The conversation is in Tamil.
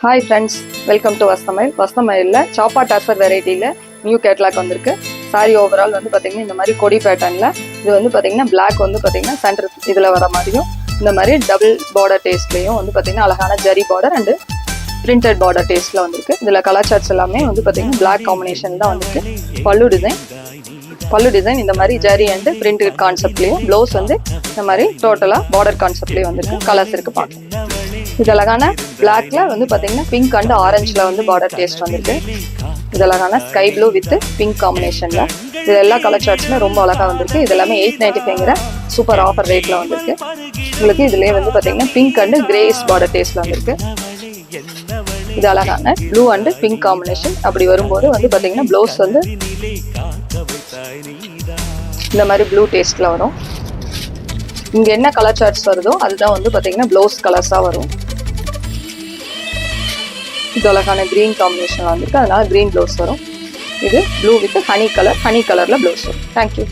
ஹாய் ஃப்ரெண்ட்ஸ், வெல்கம் டு வஸ்தமயிலில் சாப்பா டர்ஃபர் வெரைட்டியில் நியூ கேட்லாக் வந்திருக்கு. சாரி ஓவரால் வந்து பார்த்திங்கன்னா இந்த மாதிரி கொடி பேட்டர்னில் இது வந்து பார்த்திங்கன்னா பிளாக் வந்து பார்த்திங்கன்னா சென்டர் இதில் வர மாதிரியும் இந்த மாதிரி டபுள் பார்டர் டேஸ்ட்லேயும் வந்து பார்த்திங்கன்னா அழகான zari border and printed border டேஸ்ட்டில் வந்திருக்கு. இதில் கலர் சார்ட்ஸ் எல்லாமே வந்து பார்த்திங்கன்னா பிளாக் காம்பினேஷன் தான் வந்திருக்கு. பல்லு டிசைன் இந்த மாதிரி ஜரி அண்டு பிரிண்டட் கான்செப்ட்லேயும் ப்ளவுஸ் வந்து இந்த மாதிரி டோட்டலாக பார்டர் கான்செப்ட்லேயும் வந்திருக்கு. கலர்ஸ் இருக்குது பார்க்க. இது அழகான பிளாக்ல வந்து பார்த்தீங்கன்னா பிங்க் அண்ட் ஆரஞ்சில் வந்து பார்டர் டேஸ்ட் வந்திருக்கு. இது அழகான ஸ்கை ப்ளூ வித் பிங்க் காம்பினேஷனில் இது எல்லா கலர் சார்ட்ஸுமே ரொம்ப அழகாக வந்திருக்கு. இது எல்லாமே 895 சூப்பர் ஆஃபர் ரேட்டில் வந்திருக்கு. உங்களுக்கு இதுலேயே வந்து பார்த்தீங்கன்னா பிங்க் அண்ட் கிரேஸ் பார்டர் டேஸ்ட்டில் வந்திருக்கு. இது அழகான ப்ளூ அண்ட் பிங்க் காம்பினேஷன். அப்படி வரும்போது வந்து பார்த்தீங்கன்னா ப்ளவுஸ் வந்து இந்த மாதிரி ப்ளூ டேஸ்ட்டில் வரும். இங்கே என்ன கலர் சார்ட்ஸ் வருதோ அதுதான் வந்து பார்த்தீங்கன்னா ப்ளவுஸ் கலர்ஸாக வரும். இது அழகான க்ரீன் காம்பினேஷன் வந்திருக்கு, அதனால க்ரீன் ப்ளவுஸ் வரும். இது ப்ளூ வித் ஹனி கலரில் ப்ளவுஸ் வரும். தேங்க்யூ.